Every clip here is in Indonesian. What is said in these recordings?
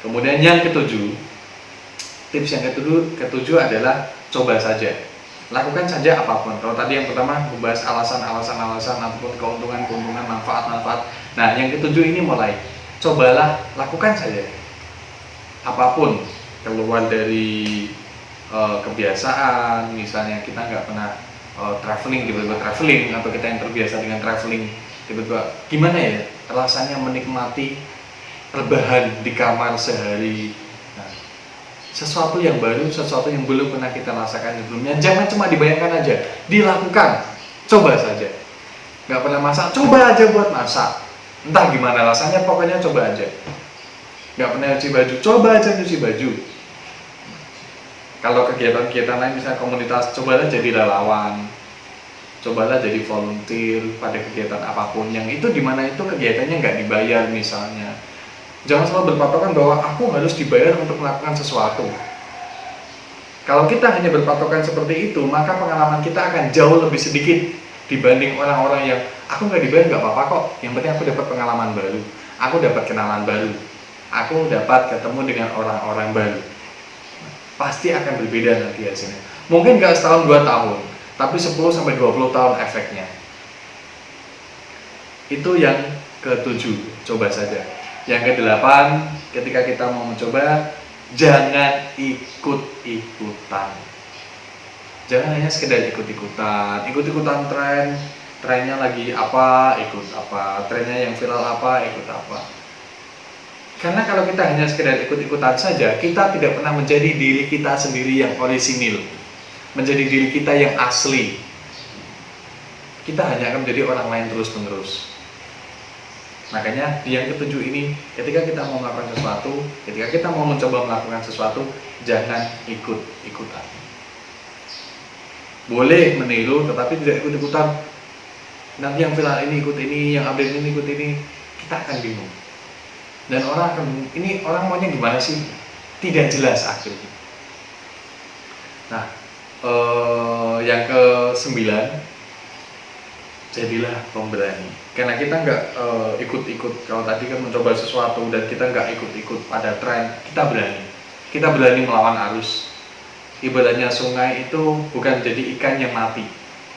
Kemudian yang ketujuh, tips yang ketujuh adalah coba saja. Lakukan saja apapun. Kalau tadi yang pertama membahas alasan ataupun keuntungan, manfaat. Nah, yang ketujuh ini mulai cobalah, lakukan saja apapun. Keluar dari kebiasaan, misalnya kita nggak pernah traveling, tiba-tiba traveling, atau kita yang terbiasa dengan traveling, tiba-tiba gimana ya rasanya menikmati rebahan di kamar sehari. Nah, sesuatu yang baru, sesuatu yang belum pernah kita rasakan sebelumnya, jangan cuma dibayangkan aja, dilakukan. Coba saja. Nggak pernah masak, coba aja buat masak. Entah gimana rasanya, pokoknya coba aja. Nggak pernah nyuci baju, coba aja nyuci baju. Kalau kegiatan-kegiatan lain, misalnya komunitas, cobalah jadi relawan, cobalah jadi volunteer pada kegiatan apapun yang itu, dimana itu kegiatannya nggak dibayar misalnya. Jangan selalu berpatokan bahwa aku harus dibayar untuk melakukan sesuatu. Kalau kita hanya berpatokan seperti itu, maka pengalaman kita akan jauh lebih sedikit dibanding orang-orang yang aku nggak dibayar nggak apa-apa kok, yang penting aku dapat pengalaman baru, aku dapat kenalan baru, aku dapat ketemu dengan orang-orang baru. Pasti akan berbeda nanti hasilnya. Mungkin nggak setahun 2 tahun, tapi 10-20 tahun efeknya. Itu yang ke-7, coba saja. Yang ke-8, ketika kita mau mencoba, jangan ikut-ikutan. Jangan hanya sekedar ikut-ikutan trennya lagi apa, ikut apa, trennya yang viral apa, ikut apa. Karena kalau kita hanya sekedar ikut-ikutan saja, kita tidak pernah menjadi diri kita sendiri yang orisinil, menjadi diri kita yang asli. Kita hanya akan menjadi orang lain terus-menerus. Makanya di yang ke-7 ini, ketika kita mau melakukan sesuatu, ketika kita mau mencoba melakukan sesuatu, jangan ikut-ikutan. Boleh meniru, tetapi tidak ikut-ikutan. Nanti yang viral ini ikut ini, yang update ini ikut ini, kita akan bingung. Dan orang maunya gimana sih? Tidak jelas akhirnya. Nah, yang ke-9, jadilah pemberani. Karena kita nggak ikut-ikut. Kalau tadi kan mencoba sesuatu dan kita nggak ikut-ikut pada tren, kita berani. Kita berani melawan arus. Ibaratnya sungai itu bukan jadi ikan yang mati.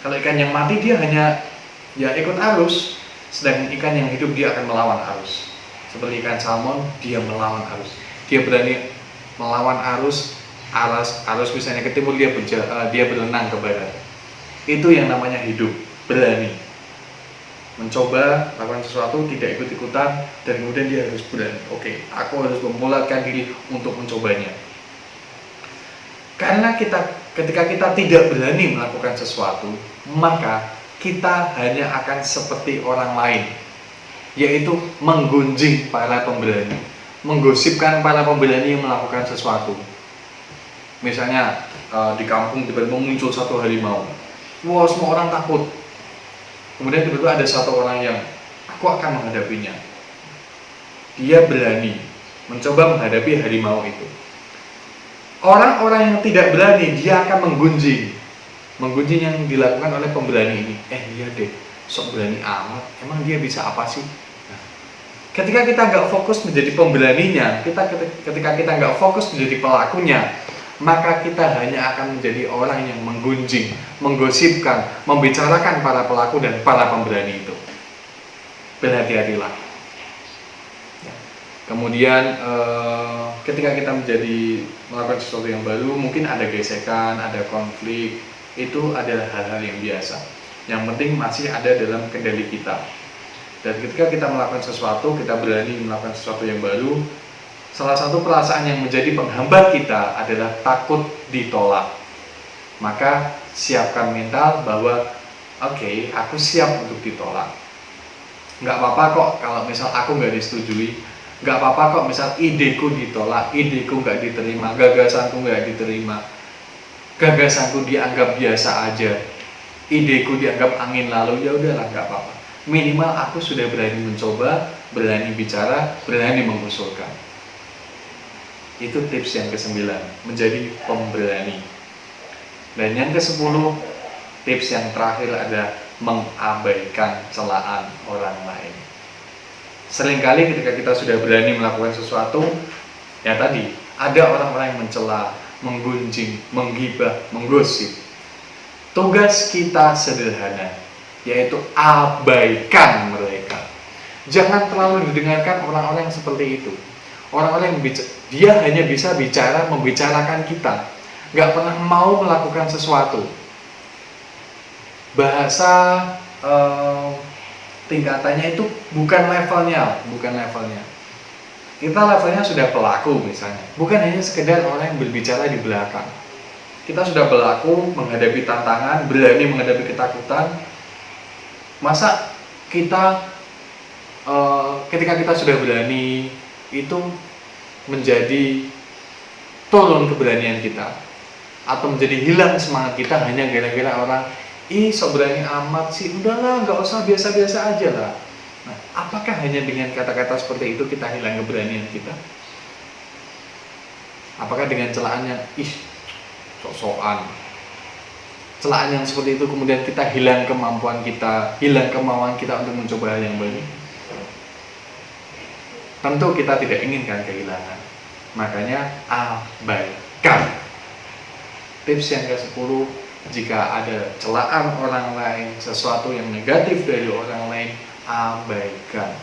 Kalau ikan yang mati dia hanya ya ikut arus, sedangkan ikan yang hidup dia akan melawan arus. Seperti ikan salmon, dia melawan arus. Dia berani melawan arus misalnya ke timur, dia berenang ke barat. Itu yang namanya hidup, berani. Mencoba lakukan sesuatu, tidak ikut-ikutan, dan kemudian dia harus berani. Oke, aku harus membulatkan diri untuk mencobanya. Karena ketika kita tidak berani melakukan sesuatu, maka kita hanya akan seperti orang lain, yaitu menggunjing para pemberani, menggosipkan para pemberani yang melakukan sesuatu. Misalnya di kampung tiba-tiba muncul satu harimau, wah semua orang takut. Kemudian tiba-tiba ada satu orang yang aku akan menghadapinya. Dia berani mencoba menghadapi harimau itu. Orang-orang yang tidak berani, dia akan menggunjing yang dilakukan oleh pemberani ini. Iya deh, sok berani amat, emang dia bisa apa sih? Nah, ketika kita nggak fokus menjadi pemberaninya, ketika kita nggak fokus menjadi pelakunya, maka kita hanya akan menjadi orang yang menggunjing, menggosipkan, membicarakan para pelaku dan para pemberani itu. Berhati-hatilah. Kemudian ketika kita melakukan sesuatu yang baru, mungkin ada gesekan, ada konflik, itu adalah hal-hal yang biasa. Yang penting masih ada dalam kendali kita. Dan ketika kita melakukan sesuatu, kita berani melakukan sesuatu yang baru, salah satu perasaan yang menjadi penghambat kita adalah takut ditolak. Maka siapkan mental bahwa oke, aku siap untuk ditolak. Nggak apa-apa kok kalau misal aku nggak disetujui. Nggak apa-apa kok misal ideku ditolak, ideku nggak diterima, gagasanku nggak diterima, gagasanku dianggap biasa aja, ideku dianggap angin lalu, ya udahlah nggak apa-apa. Minimal aku sudah berani mencoba, berani bicara, berani mengusulkan. Itu tips yang ke-9, menjadi pemberani. Dan yang ke-10, tips yang terakhir adalah mengabaikan celaan orang lain. Seringkali ketika kita sudah berani melakukan sesuatu, Ya tadi, ada orang-orang yang mencela, menggunjing, menggibah, menggosip. Tugas kita sederhana, yaitu abaikan mereka. Jangan terlalu didengarkan orang-orang yang seperti itu. Orang-orang yang dia hanya bisa bicara, membicarakan kita, nggak pernah mau melakukan sesuatu. Bahasa tingkatannya itu bukan levelnya. Kita levelnya sudah pelaku misalnya, bukan hanya sekedar orang yang berbicara di belakang. Kita sudah pelaku, menghadapi tantangan, berani menghadapi ketakutan. Masa kita ketika kita sudah berani, itu menjadi turun keberanian kita, atau menjadi hilang semangat kita hanya gara-gara orang, ih sok berani amat sih, udahlah nggak usah, biasa-biasa aja lah. Nah, apakah hanya dengan kata-kata seperti itu kita hilang keberanian kita? Apakah dengan celaan yang sok-sokan, celaan yang seperti itu kemudian kita hilang kemampuan kita, hilang kemauan kita untuk mencoba hal yang baru? Tentu kita tidak inginkan kehilangan. Makanya abaikan. Tips yang ke-10, jika ada celaan orang lain, sesuatu yang negatif dari orang lain, abaikan.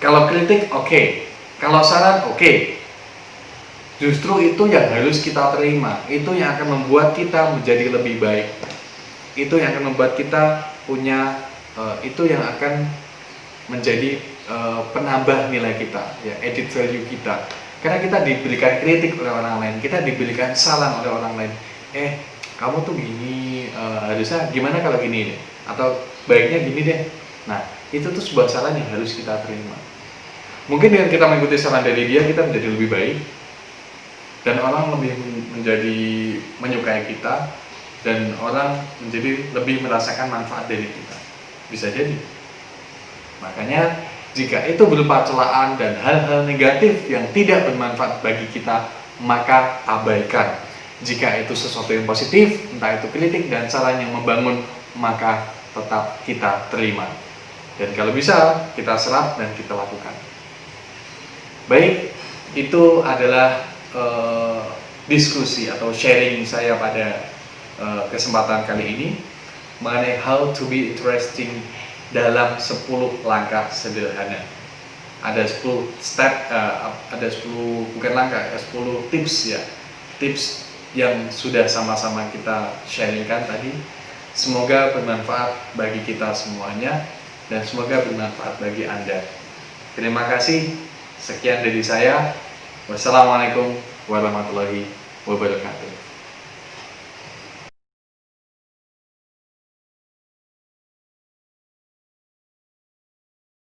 Kalau kritik oke, kalau saran oke. Justru itu yang harus kita terima, itu yang akan membuat kita menjadi lebih baik. Itu yang akan membuat kita punya, itu yang akan menjadi penambah nilai kita, ya, added value kita. Karena kita diberikan kritik oleh orang lain, kita diberikan saran oleh orang lain. Kamu tuh gini, harusnya gimana kalau gini deh, atau baiknya gini deh. Nah, itu tuh sebuah saran yang harus kita terima. Mungkin dengan kita mengikuti saran dari dia, kita menjadi lebih baik, dan orang lebih menjadi menyukai kita, dan orang menjadi lebih merasakan manfaat dari kita. Bisa jadi. Makanya jika itu berupa celaan dan hal-hal negatif yang tidak bermanfaat bagi kita, maka abaikan. Jika itu sesuatu yang positif, entah itu kritik dan saran yang membangun, maka tetap kita terima. Dan kalau bisa, kita serap dan kita lakukan. Baik, itu adalah diskusi atau sharing saya pada kesempatan kali ini mengenai how to be interesting dalam 10 langkah sederhana. Ada 10 step, ada 10 bukan langkah, 10 tips ya. Tips yang sudah sama-sama kita sharingkan tadi. Semoga bermanfaat bagi kita semuanya dan semoga bermanfaat bagi Anda. Terima kasih. Sekian dari saya. Wassalamualaikum warahmatullahi wabarakatuh.